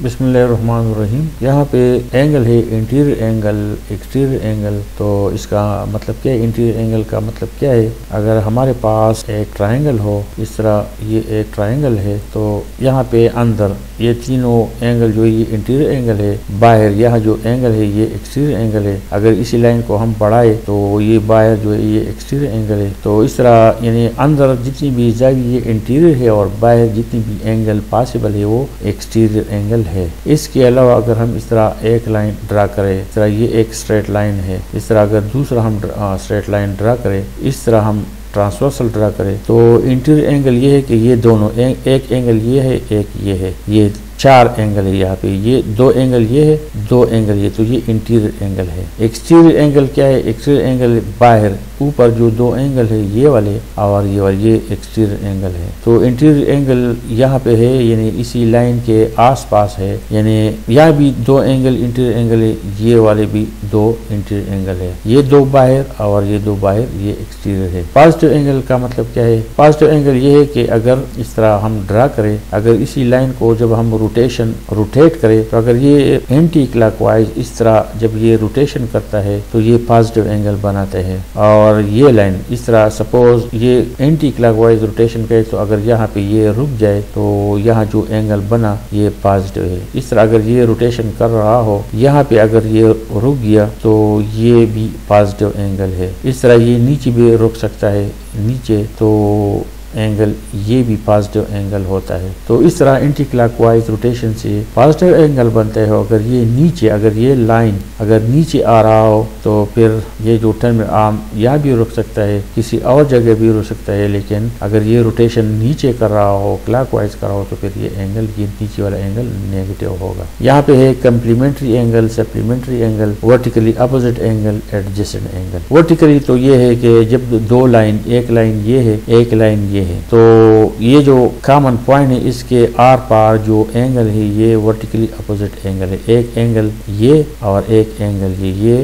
बिस्मिल्लाहिर्रहमानिर्रहीम। यहाँ पे एंगल है इंटीरियर एंगल, एक्सटीरियर एंगल। तो इसका मतलब क्या है? इंटीरियर एंगल का मतलब क्या है? अगर हमारे पास एक ट्रायंगल हो, इस तरह ये एक ट्रायंगल है, तो यहाँ पे अंदर ये तीनों एंगल जो ये इंटीरियर एंगल है, बाहर यहाँ जो एंगल है ये एक्सटीरियर एंगल है। अगर इसी लाइन को हम बढ़ाए तो ये बाहर जो है ये एक्सटीरियर एंगल है। तो इस तरह यानी अंदर जितनी भी जाविये इंटीरियर है और बाहर जितनी भी एंगल पॉसिबल है वो एक्सटीरियर एंगल है। इसके अलावा अगर हम इस तरह एक लाइन ड्रा करें, इस तरह ये एक स्ट्रेट लाइन है, इस तरह अगर दूसरा हम स्ट्रेट लाइन ड्रा करें, इस तरह हम ट्रांसवर्सल ड्रा करें, तो इंटीरियर एंगल ये है कि ये दोनों एक एंगल ये है, एक ये है, ये चार एंगल है। यहाँ पे ये दो एंगल ये है, दो एंगल ये, तो ये इंटीरियर एंगल है। एक्सटीरियर एंगल क्या है? एक्सटीरियर एंगल बाहर ऊपर जो दो एंगल है ये वाले और ये वाले, ये एक्सटीरियर एंगल है। तो इंटीरियर एंगल यहाँ पे है यानी इसी लाइन के आसपास है, यानी यहाँ भी दो एंगल इंटीरियर एंगल है, ये वाले भी दो इंटीरियर एंगल है, ये दो बाहर और ये दो बाहर, ये एक्सटीरियर है। पॉजिटिव एंगल का मतलब क्या है? पॉजिटिव एंगल ये है कि अगर इस तरह हम ड्रा करें, अगर इसी लाइन को जब हम रोटेट करे, तो अगर ये एंटी क्लॉकवाइज इस तरह जब ये रोटेशन करता है तो ये पॉजिटिव एंगल बनाते हैं। और ये लाइन इस तरह सपोज ये एंटी क्लॉकवाइज रोटेशन करे, तो अगर यहाँ पे ये रुक जाए तो यहाँ जो एंगल बना ये पॉजिटिव है। इस तरह अगर ये रोटेशन कर रहा हो, यहाँ पे अगर ये रुक गया तो ये भी पॉजिटिव एंगल है। इस तरह ये नीचे भी रुक सकता है, नीचे तो एंगल ये भी पॉजिटिव एंगल होता है। तो इस तरह एंटी क्लॉकवाइज रोटेशन से पॉजिटिव एंगल बनता है। अगर ये नीचे, अगर ये लाइन अगर नीचे आ रहा हो तो फिर ये जो टर्म आर्म यहाँ भी रुक सकता है, किसी और जगह भी रुक सकता है, लेकिन अगर ये रोटेशन नीचे कर रहा हो, क्लॉकवाइज कर रहा हो, तो फिर ये एंगल, ये नीचे वाला एंगल नेगेटिव होगा। यहाँ पे है complementary angle, supplementary angle, vertically opposite angle, adjacent angle. Vertically तो ये है कि जब दो लाइन, एक लाइन ये है, एक लाइन ये है, तो ये जो कॉमन पॉइंट है इसके आर पार जो एंगल है ये वर्टिकली अपोजिट एंगल है। एक एंगल ये और एक एंगल ये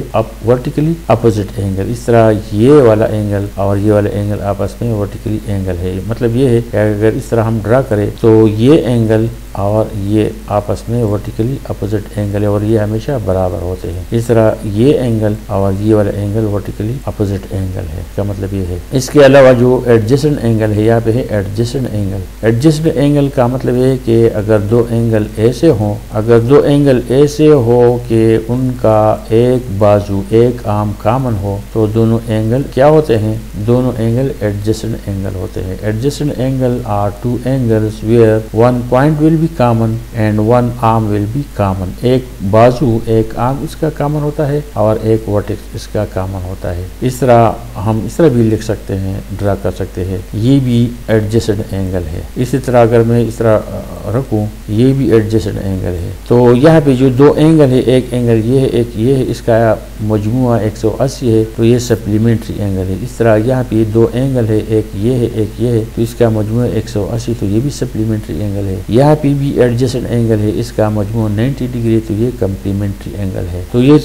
वर्टिकली अपोजिट एंगल। इस तरह ये वाला एंगल और ये वाला एंगल आपस में वर्टिकली एंगल है। मतलब ये है कि अगर इस तरह हम ड्रा करें तो ये एंगल और ये आपस में वर्टिकली अपोजिट एंगल है और ये हमेशा बराबर होते हैं। इस तरह ये एंगल और ये वाला एंगल वर्टिकली अपोजिट एंगल है, इसका मतलब ये है। इसके अलावा जो एडजेसेंट एंगल है, यहाँ पे है एडजेसेंट एंगल। एडजेसेंट एंगल का मतलब है कि अगर दो एंगल ऐसे हो, अगर दो एंगल ऐसे हो कि उनका एक बाजू, एक आर्म कॉमन हो, तो दोनों एंगल क्या होते हैं? दोनों एंगल एडजेसेंट एंगल होते हैं। Adjacent angle are two angles where one point will common and one arm will be common. एक बाजू, एक आर्म इसका कॉमन होता है और एक वर्टेक्स इसका कॉमन होता है। इस तरह हम इस तरह भी लिख सकते हैं, ड्रा कर सकते हैं, ये भी एडजेसेंट एंगल है। इसी तरह अगर मैं इस तरह रखूं, ये भी एडजेसेंट एंगल है। तो यहाँ पे जो दो एंगल है, एक एंगल ये है, एक ये है, इसका मजमुआ 180 है, तो ये सप्लीमेंट्री एंगल है। इस तरह यहाँ पे दो एंगल है, एक ये है, एक ये है, तो इसका मजमुआ 180, तो ये भी सप्लीमेंट्री एंगल है। यहाँ पे भी एडजेसेंट एंगल है, इसका मजमू 90 डिग्री, तो ये कम्प्लीमेंट्री एंगल है। तो ये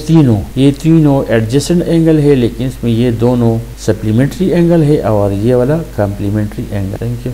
तीनों एडजेसेंट एंगल है, लेकिन इसमें ये दोनों सप्लीमेंट्री एंगल है और ये वाला कम्प्लीमेंट्री एंगल। Thank you.